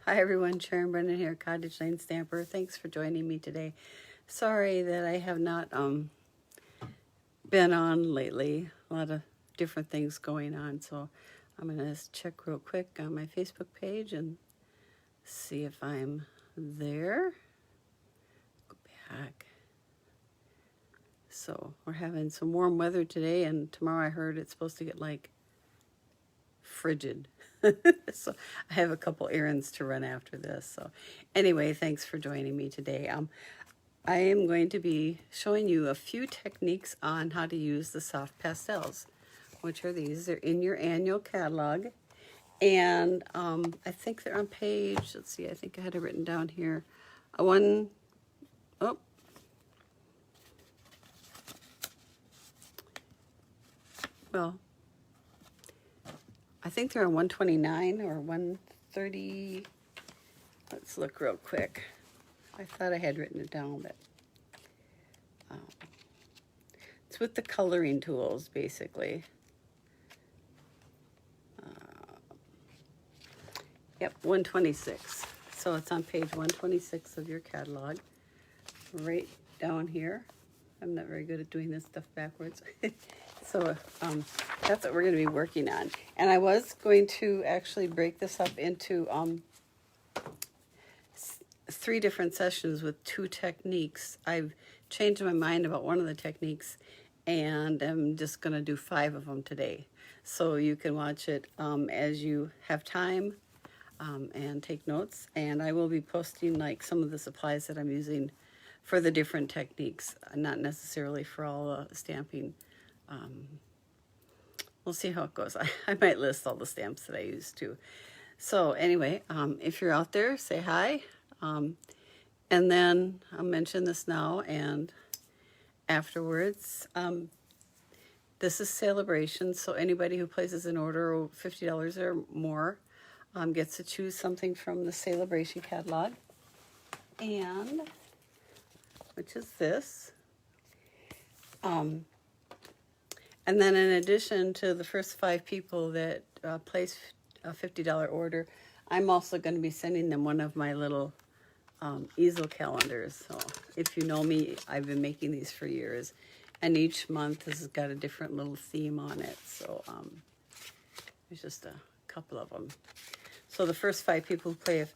Hi everyone, Sharon Brennan here, Cottage Lane Stamper. Thanks for joining me today. Sorry that I have not been on lately. A lot of different things going on, so I'm gonna check real quick on my Facebook page and see if I'm there. Go back. So we're having some warm weather today, and tomorrow I heard it's supposed to get like frigid. So I have a couple errands to run after this. So anyway, thanks for joining me today. I am going to be showing you a few techniques on how to use the soft pastels, which are these. They're in your annual catalog. And I think they're on page, let's see, I think I had it written down here. Well, I think they're on 129 or 130. Let's look real quick. I thought I had written it down, but it's with the coloring tools, basically. Yep, 126. So it's on page 126 of your catalog, right down here. I'm not very good at doing this stuff backwards. So that's what we're going to be working on. And I was going to actually break this up into 3 different sessions with 2 techniques. I've changed my mind about one of the techniques, and I'm just going to do 5 of them today. So you can watch it as you have time and take notes. And I will be posting like some of the supplies that I'm using for the different techniques, not necessarily for all the stamping. We'll see how it goes. I might list all the stamps that I use too. So anyway, if you're out there, say hi. And then I'll mention this now and afterwards. This is Celebration, so anybody who places an order of $50 or more gets to choose something from the Celebration catalog. And, which is this. And then in addition to the first 5 people that place a $50 order, I'm also going to be sending them one of my little easel calendars. So if you know me, I've been making these for years. And each month has got a different little theme on it. So there's just a couple of them. So the first 5 people who place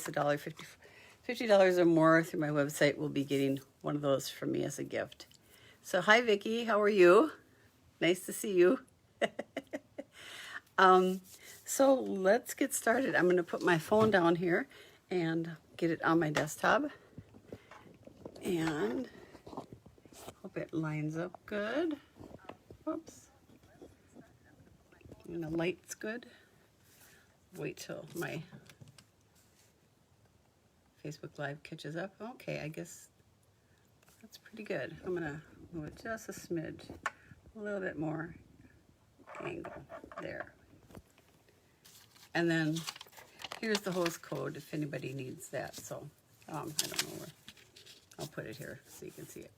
$50 or more through my website will be getting one of those from me as a gift. So hi Vicki, how are you? Nice to see you. So let's get started. I'm going to put my phone down here and get it on my desktop. And hope it lines up good. Whoops. And the light's good. Wait till my Facebook Live catches up. Okay, I guess that's pretty good. I'm going to move it just a smidge. A little bit more angle there. And then here's the host code if anybody needs that. So I don't know where. I'll put it here so you can see it.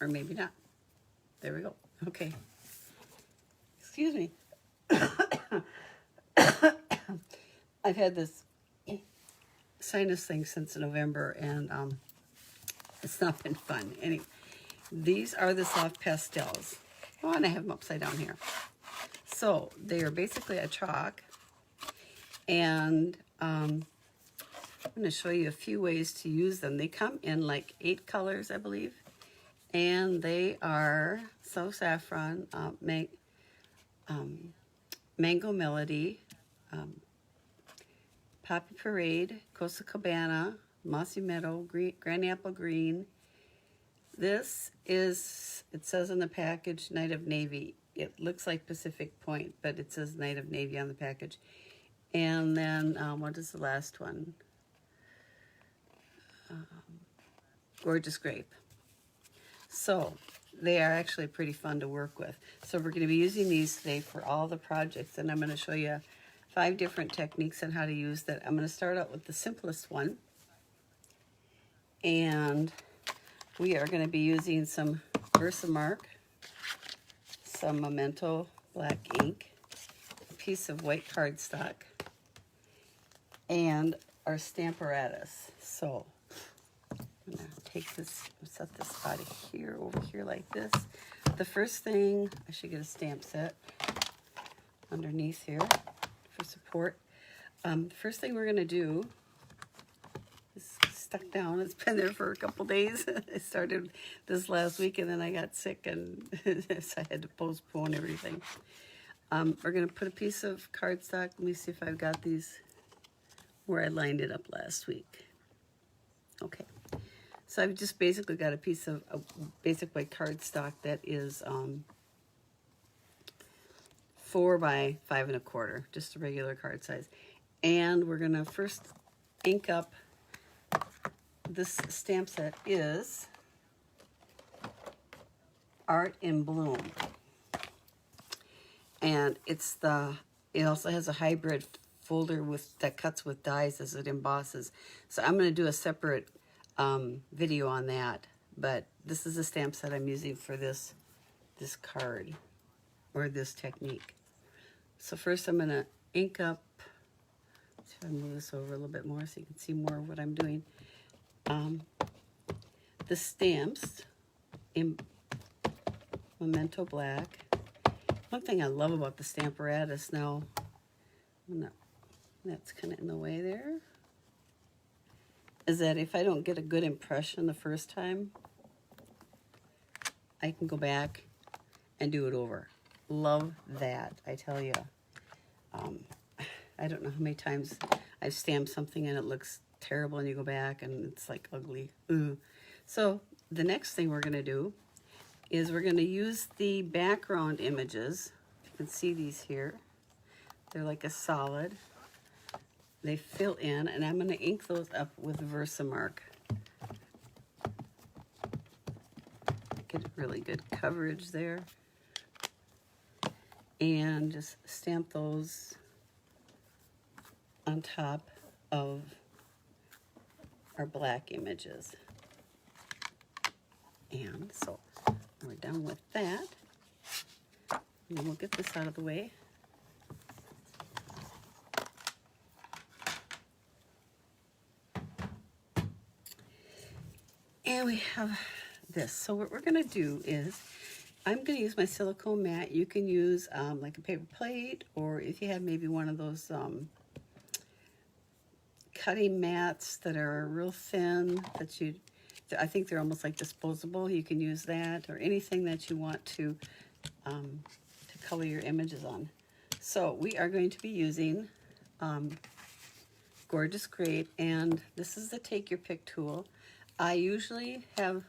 Or maybe not. There we go. Okay. Excuse me. I've had this sinus thing since November, and it's not been fun. Anyway, these are the soft pastels. Oh, and I have them upside down here. So they are basically a chalk, and I'm going to show you a few ways to use them. They come in like 8 colors, I believe, and they are So Saffron, Mango Melody, Poppy Parade, Costa Cabana, Mossy Meadow, Granny Apple Green. This is, it says on the package, Night of Navy. It looks like Pacific Point, but it says Night of Navy on the package. And then, what is the last one? Gorgeous Grape. So, they are actually pretty fun to work with. So we're going to be using these today for all the projects, and I'm going to show you 5 different techniques on how to use that. I'm going to start out with the simplest one. And we are going to be using some Versamark, some Memento black ink, a piece of white cardstock, and our stamparatus. So I'm gonna take this, set this out of here, over here like this. The first thing, I should get a stamp set underneath here for support. First thing we're gonna do is stuck down. It's been there for a couple days. I started this last week and then I got sick and so I had to postpone everything. We're gonna put a piece of cardstock. Let me see if I've got these where I lined it up last week. Okay, so I've just basically got a piece of a basic white cardstock that is 4 by 5 1/4, just a regular card size. And we're gonna first ink up. This stamp set is Art in Bloom, and it also has a hybrid folder that cuts with dies as it embosses. So I'm going to do a separate video on that, but this is a stamp set I'm using for this card or this technique. So first I'm going to ink up. Let's try to move this over a little bit more so you can see more of what I'm doing. The stamps in Memento Black. One thing I love about the stamparatus now, that's kind of in the way there, is that if I don't get a good impression the first time, I can go back and do it over. Love that, I tell you. I don't know how many times I've stamped something and it looks terrible and you go back and it's like ugly. Ooh. So the next thing we're going to do is we're going to use the background images. You can see these here. They're like a solid. They fill in, and I'm going to ink those up with Versamark. Get really good coverage there. And just stamp those on top of our black images. And so we're done with that. And then we'll get this out of the way. And we have this. So what we're going to do is, I'm going to use my silicone mat. You can use like a paper plate, or if you have maybe one of those cutting mats that are real thin, I think they're almost like disposable. You can use that, or anything that you want to color your images on. So we are going to be using Gorgeous Grape, and this is the Take Your Pick tool. I usually have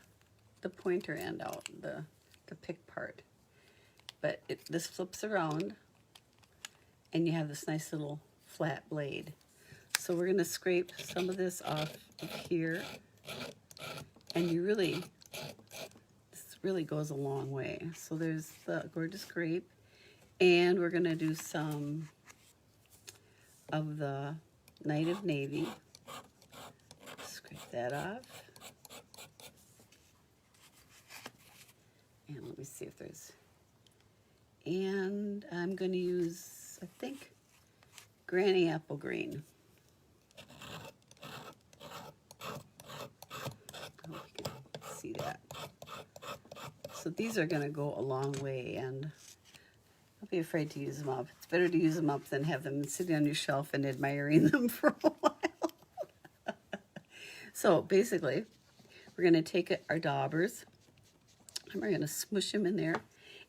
the pointer end out, the pick part, but this flips around and you have this nice little flat blade. So we're going to scrape some of this off of here, and this really goes a long way. So there's the Gorgeous Grape, and we're going to do some of the Night of Navy. Scrape that off. And let me see if there's, and I'm going to use, I think, Granny Apple Green. I hope you can see that. So these are going to go a long way, and don't be afraid to use them up. It's better to use them up than have them sitting on your shelf and admiring them for a while. So basically, we're going to take our daubers, and we're going to smush them in there.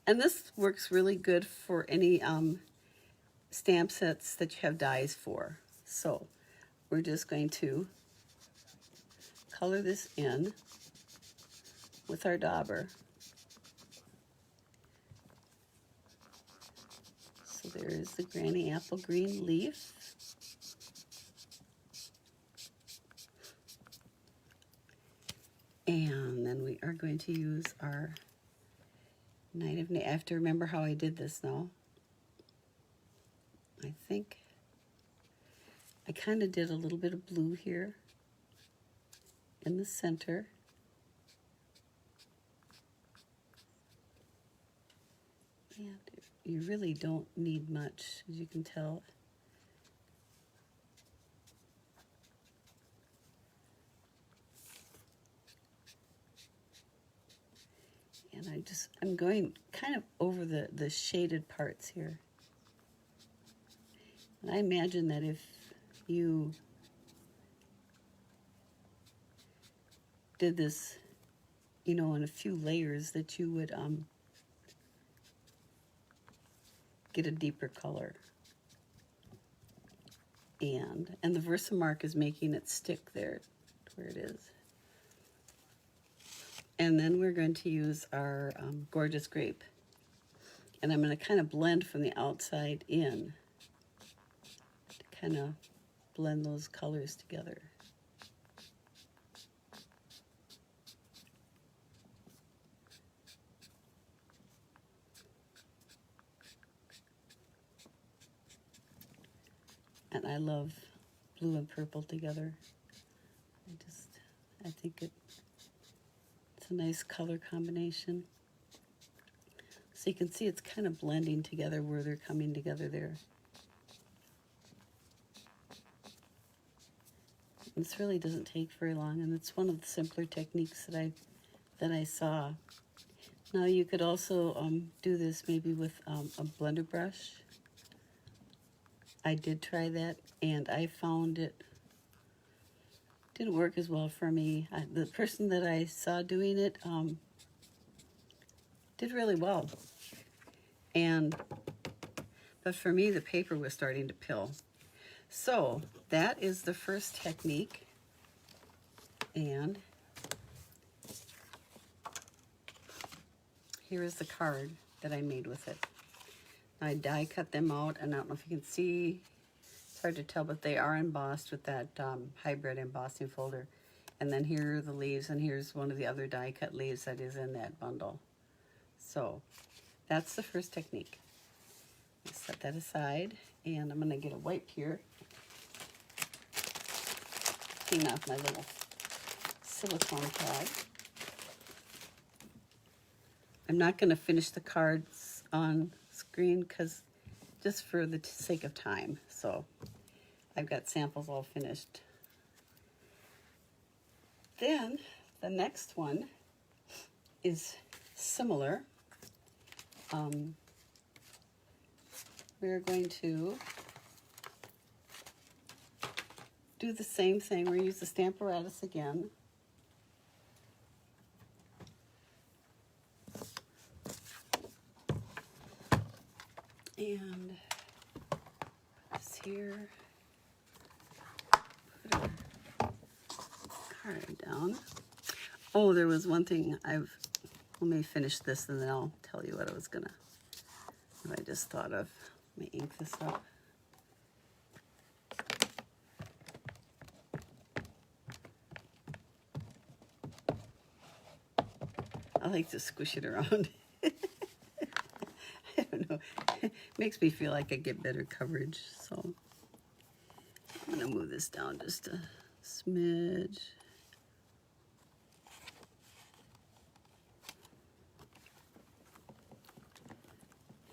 And this works really good for any stamp sets that you have dies for. So we're just going to color this in with our dauber. So there's the Granny Apple Green leaf. And then we are going to use our Night of Navy. I have to remember how I did this now. I think I kind of did a little bit of blue here in the center. And you really don't need much, as you can tell. And I'm going kind of over the shaded parts here. And I imagine that if you did this, in a few layers, that you would get a deeper color. And the Versamark is making it stick there where it is. And then we're going to use our Gorgeous Grape. And I'm going to kind of blend from the outside in to kind of blend those colors together. And I love blue and purple together. I think it's a nice color combination. So you can see it's kind of blending together where they're coming together there. This really doesn't take very long, and it's one of the simpler techniques that I saw. Now you could also do this maybe with a blender brush. I did try that, and I found it didn't work as well for me. The person that I saw doing it did really well, but for me the paper was starting to pill. So that is the first technique, and here is the card that I made with it. I die cut them out, and I don't know if you can see, it's hard to tell, but they are embossed with that hybrid embossing folder. And then here are the leaves, and here's one of the other die cut leaves that is in that bundle. So that's the first technique. Set that aside, and I'm going to get a wipe here. Clean off my little silicone pad. I'm not going to finish the cards on screen because just for the sake of time. So I've got samples all finished. Then the next one is similar. We're going to do the same thing. We're going to use the Stamparatus again. And this here, put our card down. Oh, there was one thing let me finish this and then I'll tell you what I just thought of. Let me ink this up. I like to squish it around. I don't know. It makes me feel like I get better coverage. So I'm going to move this down just a smidge.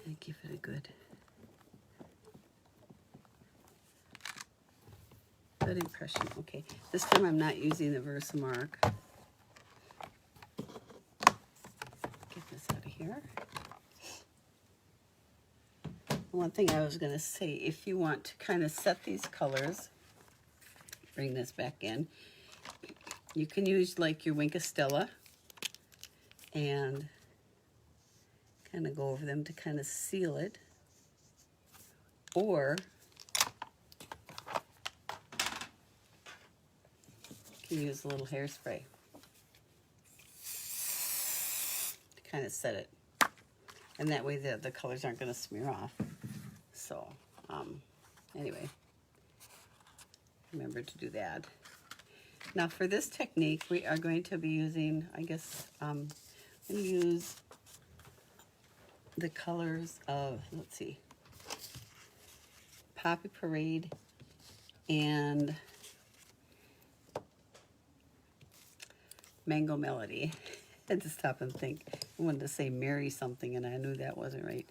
And give it a good impression. Okay, this time I'm not using the Versamark. Get this out of here. One thing I was going to say, if you want to kind of set these colors, bring this back in, you can use like your Wink of Stella and kind of go over them to kind of seal it, or you can use a little hairspray to kind of set it, and that way the colors aren't going to smear off. So anyway, remember to do that. Now for this technique we are going to be using, I guess I'm going to use the colors of, let's see, Poppy Parade and Mango Melody. I had to stop and think. I wanted to say Mary something and I knew that wasn't right.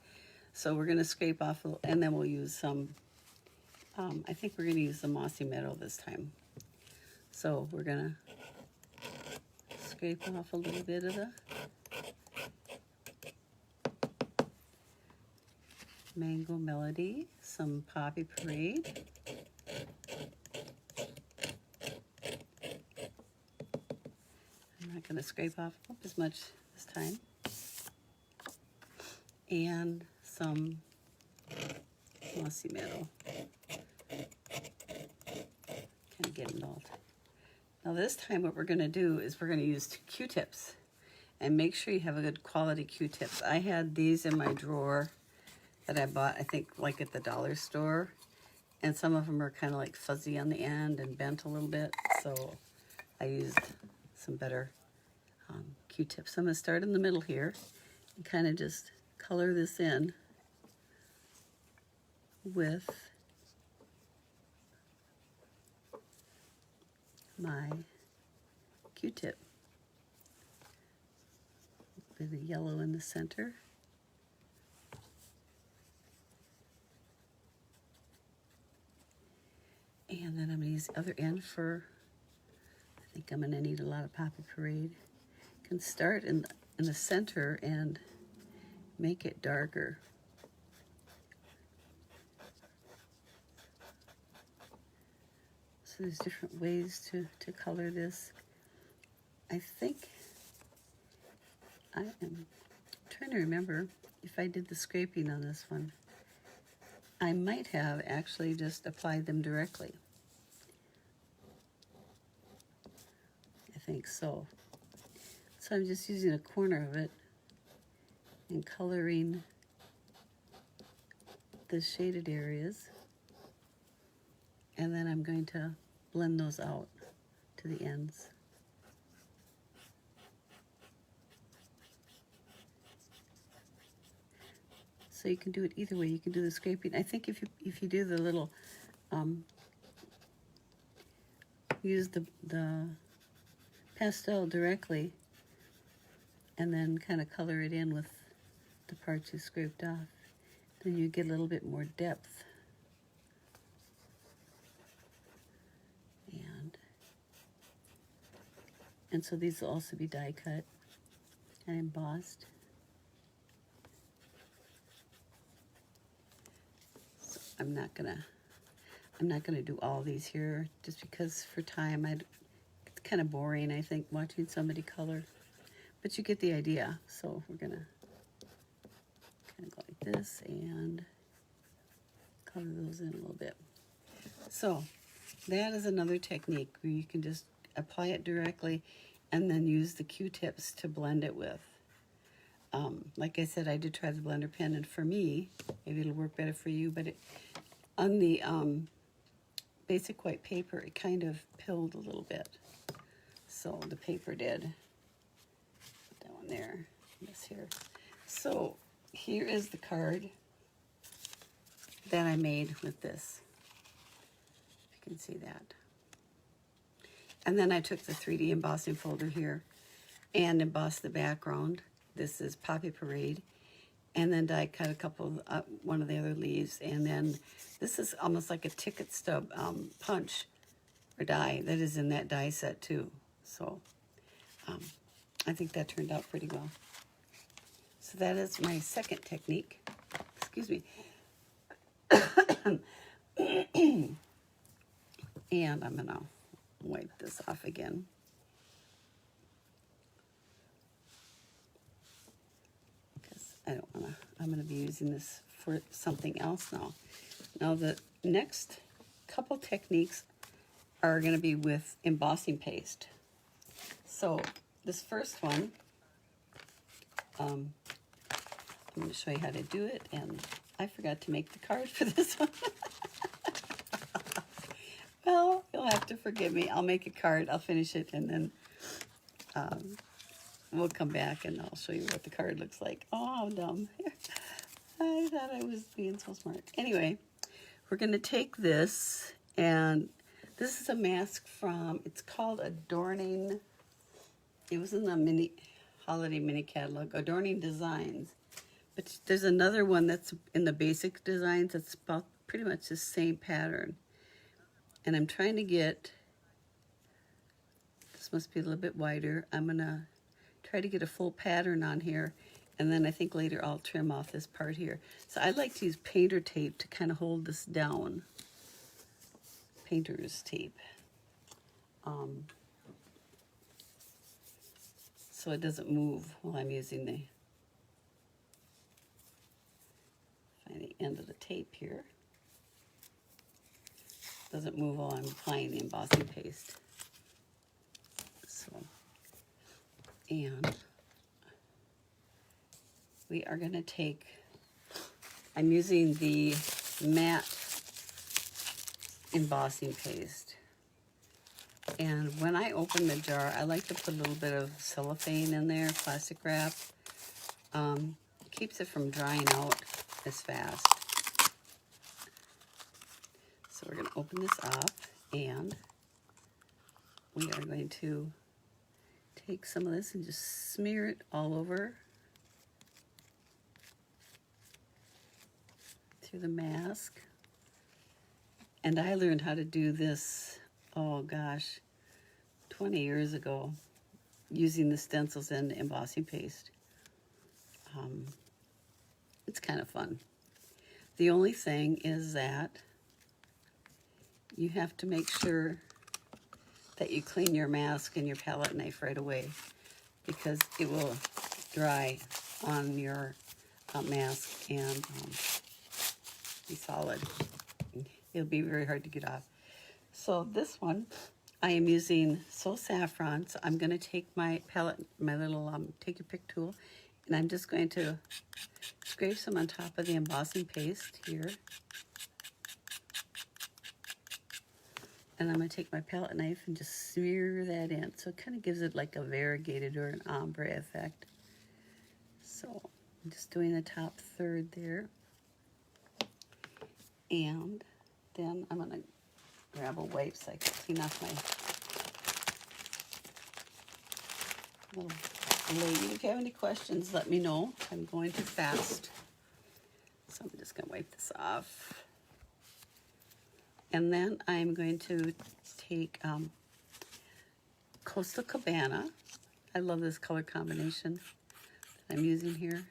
So we're going to scrape off, and then we'll use some, I think we're going to use the Mossy Meadow this time. So we're going to scrape off a little bit of the Mango Melody, some Poppy Parade. I'm not going to scrape off as much this time. And some Mossy Meadow. Kind of get it all. Now this time what we're going to do is we're going to use Q-tips. And make sure you have a good quality Q-tips. I had these in my drawer that I bought, I think, like at the dollar store. And some of them are kind of like fuzzy on the end and bent a little bit. So I used some better Q-tips. I'm going to start in the middle here and kind of just color this in with my Q-tip. A bit of yellow in the center. And then I'm going to use the other end for, I think I'm going to need a lot of Poppy Parade. You can start in the center and make it darker. So there's different ways to color this. I think I am trying to remember if I did the scraping on this one. I might have actually just applied them directly. I think so. So I'm just using a corner of it and coloring the shaded areas. And then I'm going to blend those out to the ends. So you can do it either way. You can do the scraping. I think if you do the little, use the pastel directly, and then kind of color it in with the parts you scraped off, then you get a little bit more depth. And so these will also be die cut and embossed. So I'm not gonna do all these here just because for time it's kind of boring, I think, watching somebody color. But you get the idea. So we're gonna kind of go like this and color those in a little bit. So that is another technique where you can just apply it directly and then use the Q-tips to blend it with. Like I said, I did try the blender pen, and for me, maybe it'll work better for you, but on the basic white paper, it kind of pilled a little bit. So the paper did. Put that one there, this here. So here is the card that I made with this. You can see that. And then I took the 3D embossing folder here and embossed the background. This is Poppy Parade. And then I cut a couple of, one of the other leaves. And then this is almost like a ticket stub punch or die that is in that die set too. So I think that turned out pretty well. So that is my second technique. Excuse me. And I'm gonna wipe this off again. Because I don't wanna, I'm gonna be using this for something else now. Now the next couple techniques are gonna be with embossing paste. So this first one, I'm gonna show you how to do it, and I forgot to make the card for this one. Well, you'll have to forgive me. I'll make a card, I'll finish it, and then we'll come back and I'll show you what the card looks like. Oh, how dumb. I thought I was being so smart. Anyway, we're going to take this, and this is a mask from, it's called Adorning, it was in the holiday mini catalog, Adorning Designs. But there's another one that's in the basic designs that's about pretty much the same pattern. And I'm trying to get, this must be a little bit wider, I'm gonna try to get a full pattern on here, And then I think later I'll trim off this part here. So I like to use painter tape to kind of hold this down. Painter's tape. So it doesn't move while I'm using the end of the tape here. Doesn't move while I'm applying the embossing paste. So, and we are going to take, I'm using the matte embossing paste. And when I open the jar, I like to put a little bit of cellophane in there, plastic wrap. Keeps it from drying out as fast. So we're going to open this up, and we are going to take some of this and just smear it all over through the mask. And I learned how to do this, oh gosh, 20 years ago, using the stencils and the embossing paste. It's kind of fun. The only thing is that you have to make sure that you clean your mask and your palette knife right away, because it will dry on your mask and be solid. It'll be very hard to get off. So this one, I am using So Saffron. So I'm going to take my palette, my little take your pick tool, and I'm just going to scrape some on top of the embossing paste here. And I'm going to take my palette knife and just smear that in. So it kind of gives it like a variegated or an ombre effect. So I'm just doing the top third there. And then I'm going to grab a wipe so I can clean off my little blade. If you have any questions, let me know. I'm going too fast. So I'm just going to wipe this off. And then I'm going to take Coastal Cabana. I love this color combination that I'm using here.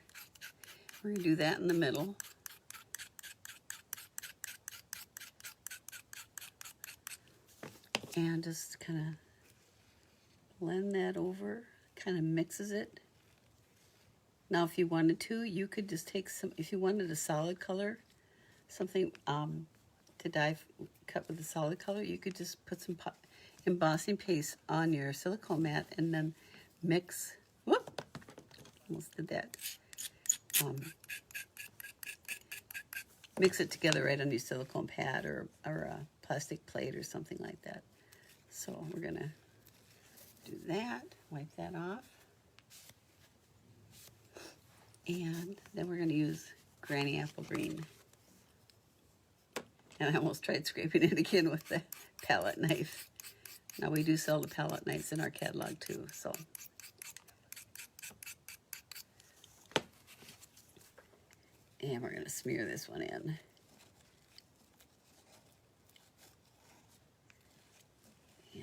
We're going to do that in the middle. And just kind of blend that over, kind of mixes it. Now if you wanted to, you could just take some, if you wanted a solid color, something to cut with a solid color, you could just put some embossing paste on your silicone mat and then mix, whoop, almost did that, mix it together right on your silicone pad or a plastic plate or something like that. So we're gonna do that, wipe that off. And then we're gonna use Granny Apple Green. And I almost tried scraping it again with the palette knife. Now we do sell the palette knives in our catalog too, so. And we're gonna smear this one in.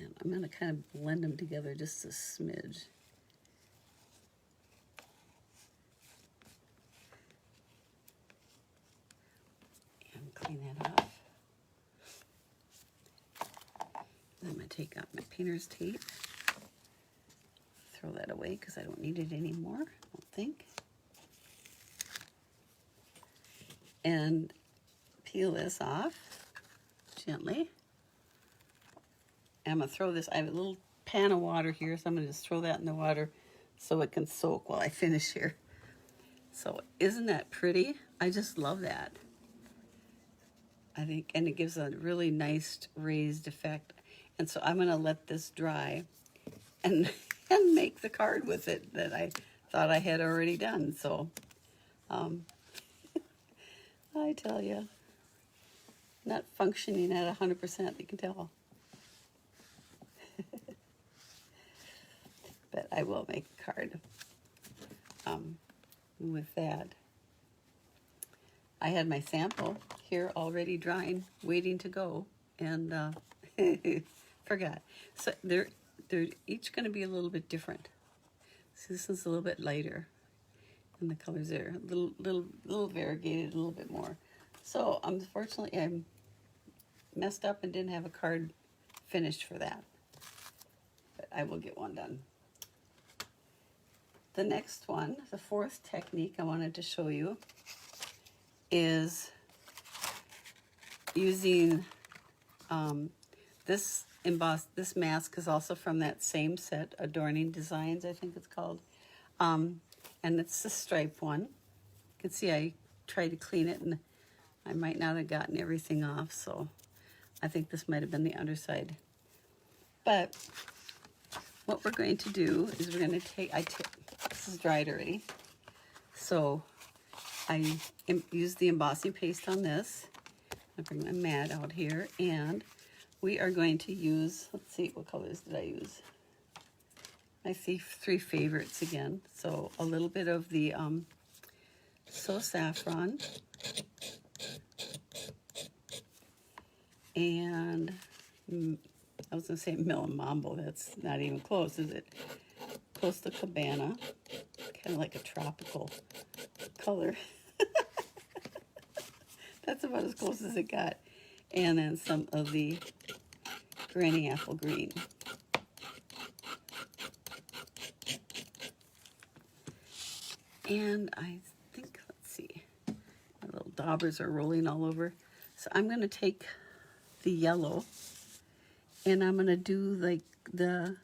And I'm gonna kind of blend them together just a smidge. And clean that off. I'm going to take out my painter's tape, throw that away because I don't need it anymore, I don't think. And peel this off gently. And I'm going to throw this, I have a little pan of water here, so I'm going to just throw that in the water so it can soak while I finish here. So isn't that pretty? I just love that. I think, and it gives a really nice raised effect. And so I'm going to let this dry and make the card with it that I thought I had already done. So I tell you, not functioning at 100%, you can tell. But I will make a card with that. I had my sample here already drying, waiting to go, and forgot. So they're each going to be a little bit different. So this is a little bit lighter, And the colors are a little variegated, a little bit more. So unfortunately, I messed up and didn't have a card finished for that. But I will get one done. The next one, the fourth technique I wanted to show you, is using this mask is also from that same set, Adorning Designs, I think it's called. And it's the stripe one. You can see I tried to clean it and I might not have gotten everything off, so I think this might have been the underside. But what we're going to do is we're going to take, this is dried already, so I use the embossing paste on this. I bring my mat out here, and we are going to use, let's see, what colors did I use? I see three favorites again. So a little bit of the So Saffron, and I was going to say Mambo. That's not even close, is it? Costa Cabana, kind of like a tropical color. That's about as close as it got. And then some of the Granny Apple Green. And I think, let's see, my little daubers are rolling all over. So I'm going to take the yellow and I'm going to do like the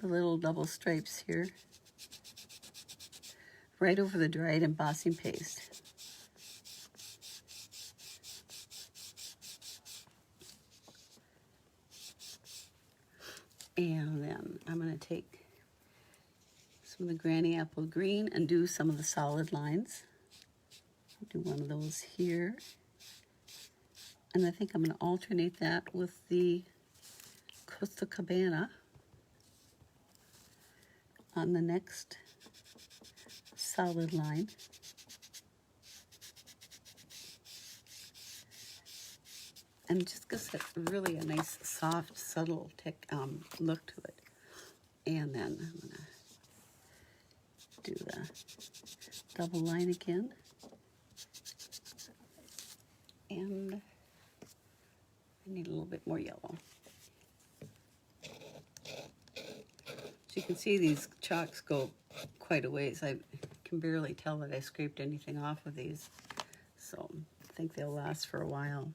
little double stripes here right over the dried embossing paste. And then I'm going to take some of the Granny Apple Green and do some of the solid lines. Do one of those here. And I think I'm going to alternate that with the Costa Cabana on the next solid line. And it just gives it really a nice, soft, subtle look to it. And then I'm going to do the double line again. And I need a little bit more yellow. As you can see, these chalks go quite a ways. I can barely tell that I scraped anything off of these. So I think they'll last for a while.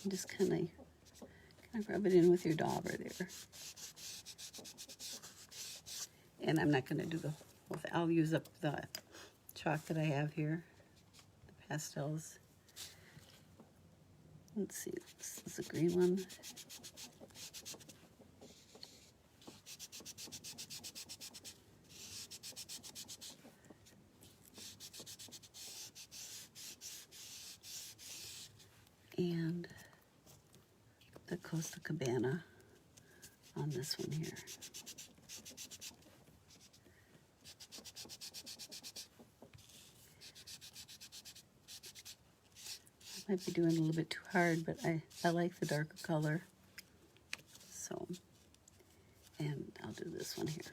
And just kind of rub it in with your dauber there. And I'm not going to do the whole thing. I'll use up the chalk that I have here, the pastels. Let's see, this is a green one. And the Costa Cabana on this one here. I might be doing a little bit too hard, but I like the darker color. So, and I'll do this one here.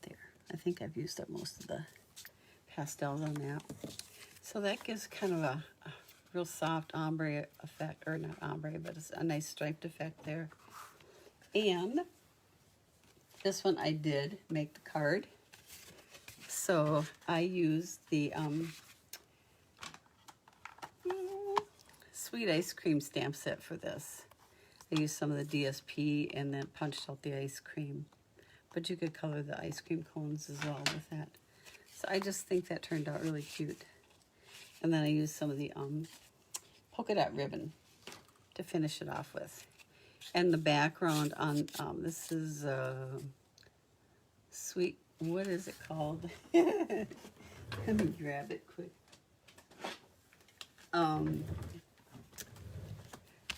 There. I think I've used up most of the pastels on that. So that gives kind of a real soft ombre effect, or not ombre, but it's a nice striped effect there. And this one I did make the card. So I used the Sweet Ice Cream stamp set for this. I used some of the DSP and then punched out the ice cream. But you could color the ice cream cones as well with that. So I just think that turned out really cute. And then I used some of the polka dot ribbon to finish it off with. And the background on this is sweet, what is it called? Let me grab it quick.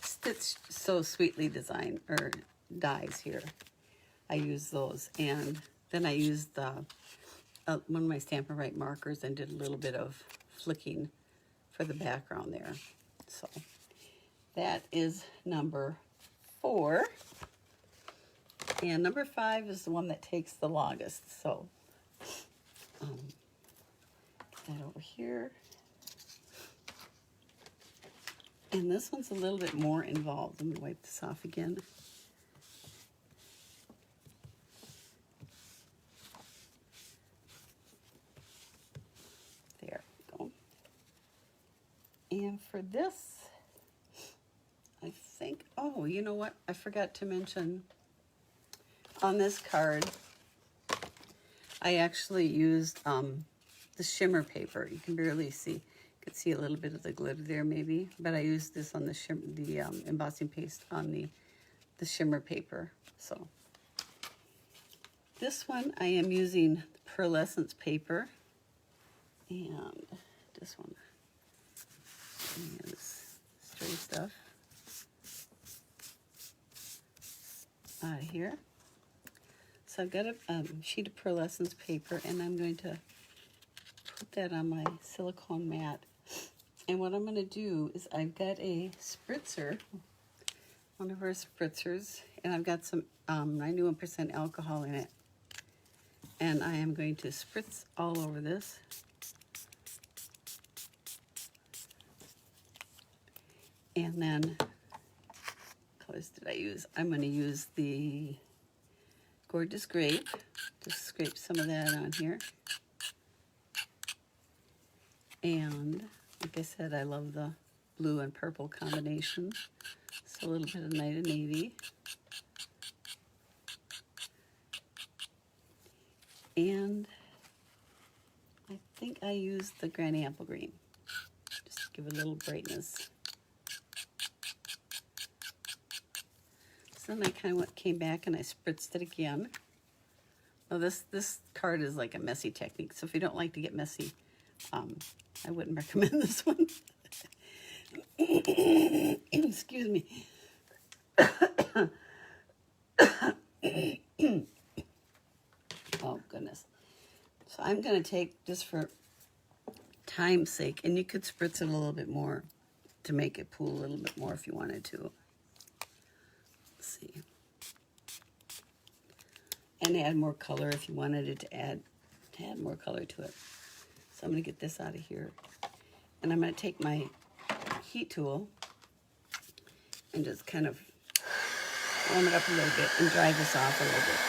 Stitch So Sweetly Design, or dies here. I use those, and then I used the one of my Stamp and Write markers and did a little bit of flicking for the background there. So that is number 4. And number 5 is the one that takes the longest. So get that over here. And this one's a little bit more involved. Let me wipe this off again. There we go. And for this, I think, oh, you know what? I forgot to mention on this card, I actually used the shimmer paper. You can barely see. You could see a little bit of the glitter there maybe, but I used this on the embossing paste on the shimmer paper. So this one I am using pearlescence paper, and this one is stray stuff out of here. So I've got a sheet of pearlescence paper, and I'm going to put that on my silicone mat. And what I'm going to do is I've got a spritzer, one of our spritzers, and I've got some 91% alcohol in it. And I am going to spritz all over this. And then, what colors did I use? I'm going to use the Gorgeous Grape. Just scrape some of that on here. And like I said, I love the blue and purple combination. So a little bit of Night and Navy. And I think I used the Granny Apple Green, just to give it a little brightness. So then I kind of came back and I spritzed it again. Well, this card is like a messy technique, so if you don't like to get messy, I wouldn't recommend this one. Excuse me. Oh, goodness. So I'm going to take, just for time's sake, and you could spritz it a little bit more to make it pool a little bit more if you wanted to. Let's see. And add more color if you wanted it to add more color to it. So I'm going to get this out of here. And I'm going to take my heat tool and just kind of warm it up a little bit and dry this off a little bit.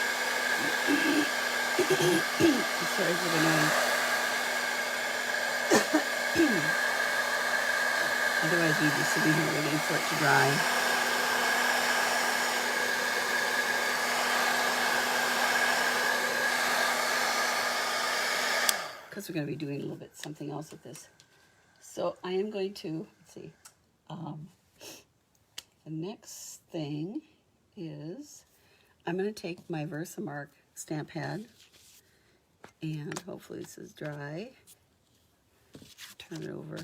Sorry for the noise. Otherwise we'd be sitting here waiting for it to dry. Because we're going to be doing a little bit something else with this. So I am going to, let's see, the next thing is I'm going to take my Versamark stamp pad, and hopefully this is dry. Turn it over.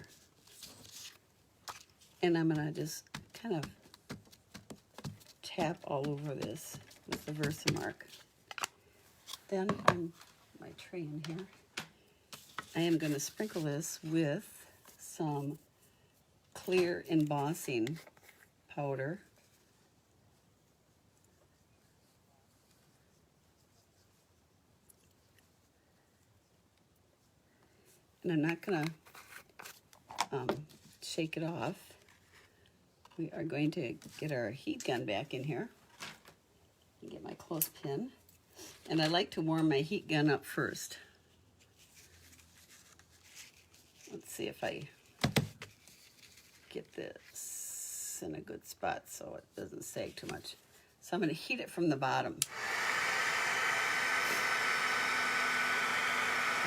And I'm going to just kind of tap all over this with the Versamark. Then on my tray in here, I am going to sprinkle this with some clear embossing powder. And I'm not going to shake it off. We are going to get our heat gun back in here. And get my clothespin. And I like to warm my heat gun up first. Let's see if I get this in a good spot so it doesn't sag too much. So I'm going to heat it from the bottom.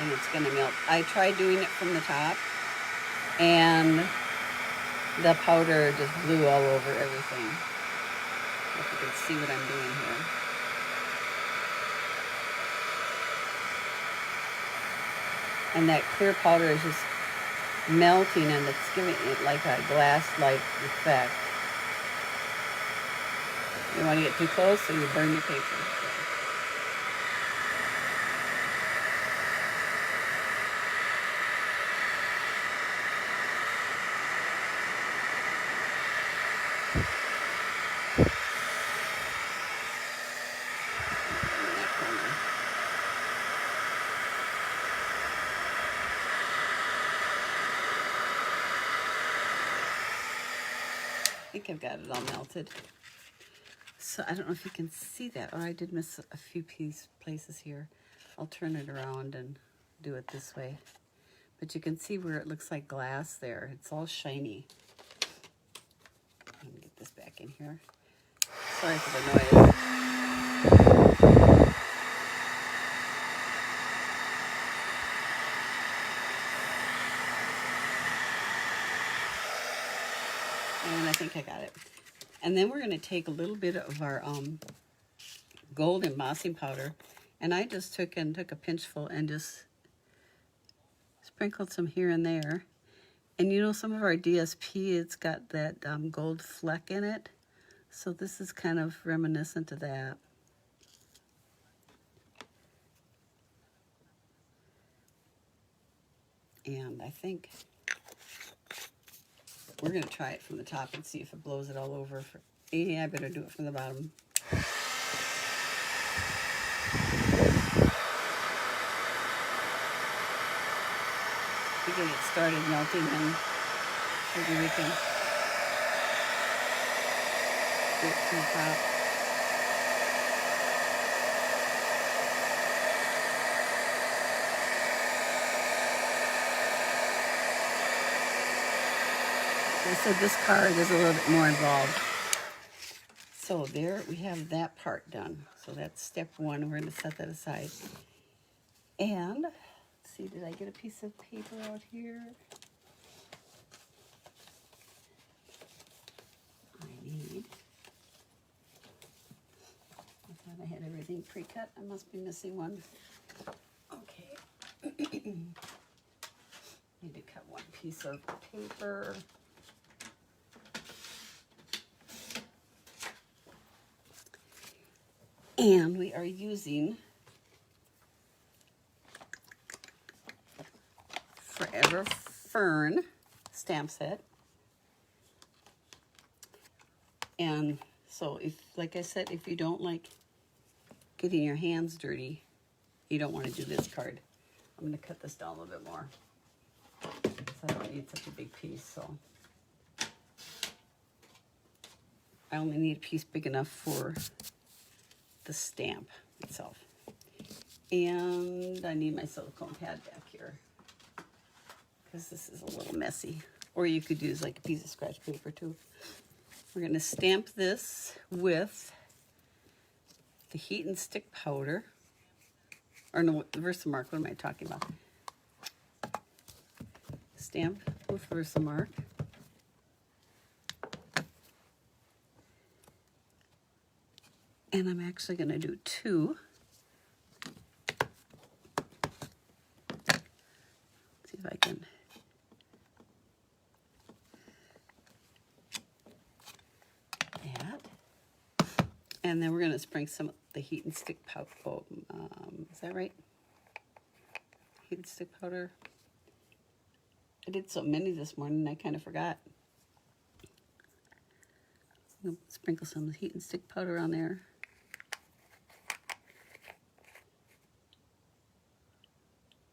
And it's going to melt. I tried doing it from the top, and the powder just blew all over everything. If you can see what I'm doing here. And that clear powder is just melting, and it's giving it like a glass-like effect. You want to get too close so you burn your paper. think I've got it all melted. So I don't know if you can see that. Oh, I did miss a few places here. I'll turn it around and do it this way. But you can see where it looks like glass there. It's all shiny. Let me get this back in here. Sorry for the noise. And I think I got it. And then we're going to take a little bit of our gold embossing powder. And I just took a pinchful and just sprinkled some here and there. And you know, some of our DSP, it's got that gold fleck in it. So this is kind of reminiscent of that. And I think we're going to try it from the top and see if it blows it all over. Yeah, I better do it from the bottom. To get it started melting, and maybe we can do it from the top. I said this card is a little bit more involved. So there we have that part done. So that's step one. We're going to set that aside. And let's see, did I get a piece of paper out here? I thought I had everything pre-cut. I must be missing one. Okay. Need to cut one piece of paper. And we are using Forever Fern stamp set. And so, if, like I said, if you don't like getting your hands dirty, you don't want to do this card. I'm going to cut this down a little bit more. So I don't need such a big piece, so I only need a piece big enough for the stamp itself. And I need my silicone pad back here because this is a little messy. Or you could use like a piece of scratch paper too. We're going to stamp this with the heat and stick powder. Or no, the Versamark, what am I talking about? Stamp with Versamark. And I'm actually going to do two. See if I can. That. And then we're going to sprinkle some of the heat and stick powder. Is that right? Heat and stick powder. I did so many this morning, I kind of forgot. I'm going to sprinkle some heat and stick powder on there.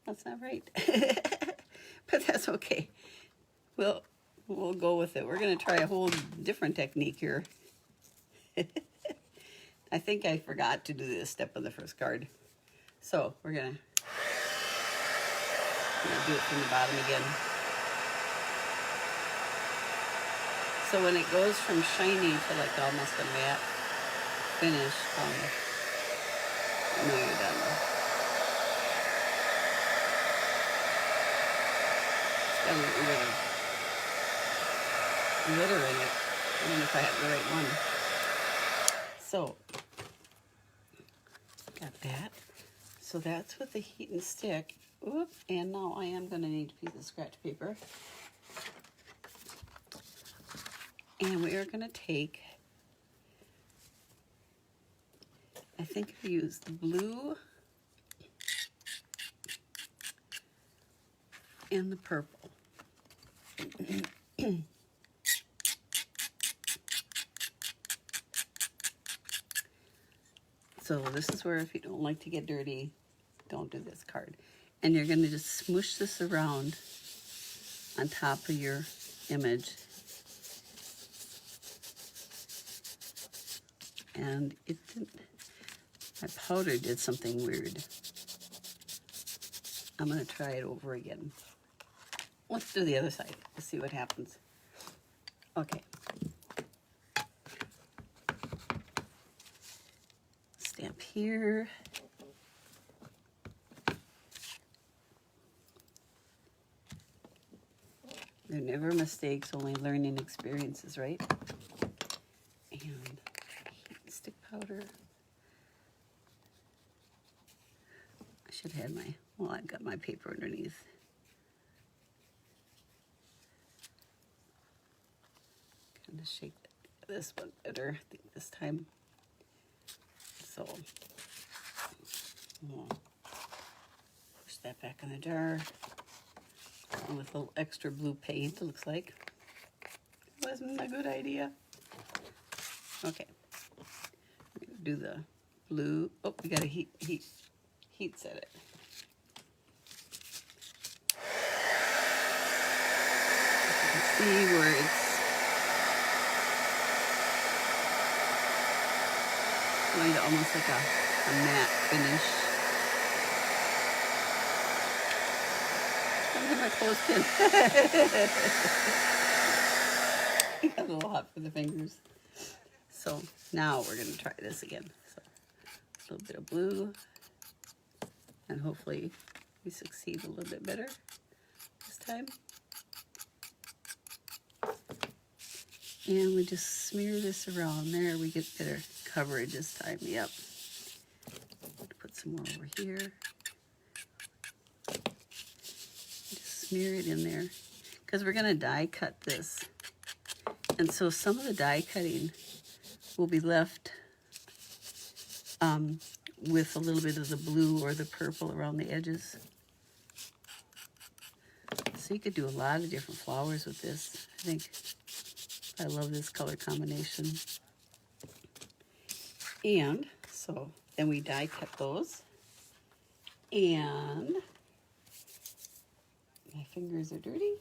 That's not right. But that's okay. We'll go with it. We're going to try a whole different technique here. I think I forgot to do this step on the first card. So we're going to do it from the bottom again. So when it goes from shiny to like almost a matte finish, I know you're done. It's got a little bit of glitter in it. I don't know if I have the right one. So, got that. So that's with the heat and stick. Oop, and now I am going to need a piece of scratch paper. And we are going to take, I think I used the blue and the purple. So this is where if you don't like to get dirty, don't do this card. And you're going to just smoosh this around on top of your image. and it didn't, my powder did something weird. I'm going to try it over again. Let's do the other side. Let's see what happens. Okay. Stamp here. They're never mistakes, only learning experiences, right? And heat stick powder. I should have had my, well, I've got my paper underneath. Kind of shake this one better, I think, this time. So, we'll push that back in the jar. With a little extra blue paint, it looks like. Wasn't a good idea. Okay. I'm gonna do the blue. Oh, we gotta heat set it. You can see where it's going to almost like a matte finish. Look at my clothespin. Got a little hot for the fingers. So now we're going to try this again. So a little bit of blue, and hopefully we succeed a little bit better this time. And we just smear this around there. We get better coverage this time. Yep. Put some more over here. Smear it in there because we're going to die cut this, and so some of the die cutting will be left with a little bit of the blue or the purple around the edges. So you could do a lot of different flowers with this. I think I love this color combination. And so then we die cut those, and my fingers are dirty.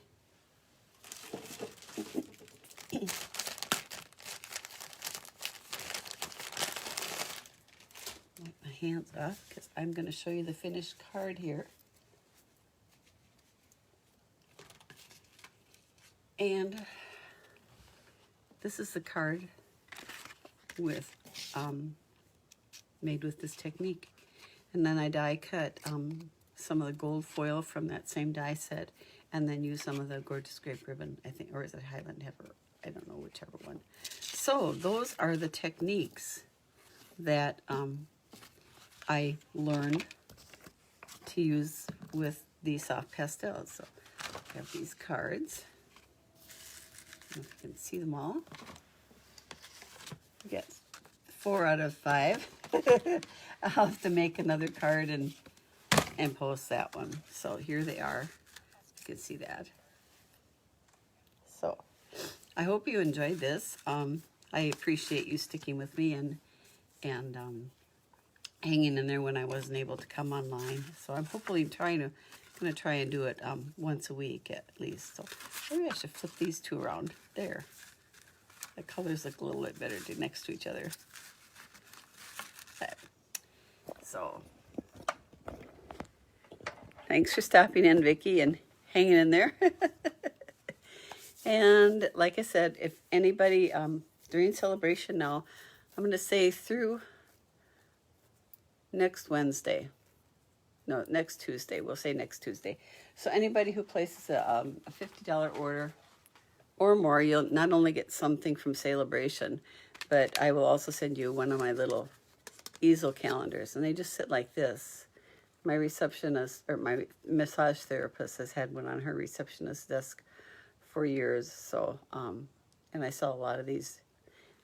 Wipe my hands off because I'm going to show you the finished card here. And this is the card with made with this technique. And then I die cut some of the gold foil from that same die set, and then use some of the gorgeous grape ribbon, I think, or is it Highland Heifer? I don't know, whichever one. So those are the techniques that I learned to use with the soft pastels. So I have these cards. I don't know if you can see them all. I get 4 out of 5. I'll have to make another card and post that one. So here they are. You can see that. So I hope you enjoyed this. I appreciate you sticking with me and hanging in there when I wasn't able to come online. So I'm hopefully going to try and do it once a week at least. So maybe I should flip these two around. There. The colors look a little bit better next to each other. Okay. So thanks for stopping in, Vicki, and hanging in there. And like I said, if anybody during celebration now, I'm going to say through next Wednesday. No, next Tuesday. We'll say next Tuesday. So anybody who places a $50 order or more, you'll not only get something from Celebration, but I will also send you one of my little easel calendars. And they just sit like this. My receptionist, or my massage therapist, has had one on her receptionist desk for years. So, and I sell a lot of these.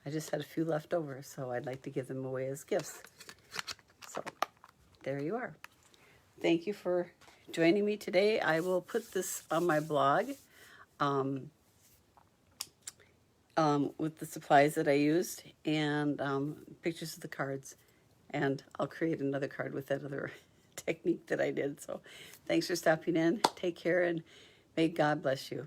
I just had a few left over, so I'd like to give them away as gifts. So, there you are. Thank you for joining me today. I will put this on my blog with the supplies that I used and pictures of the cards. And I'll create another card with that other technique that I did. So thanks for stopping in. Take care, and may God bless you.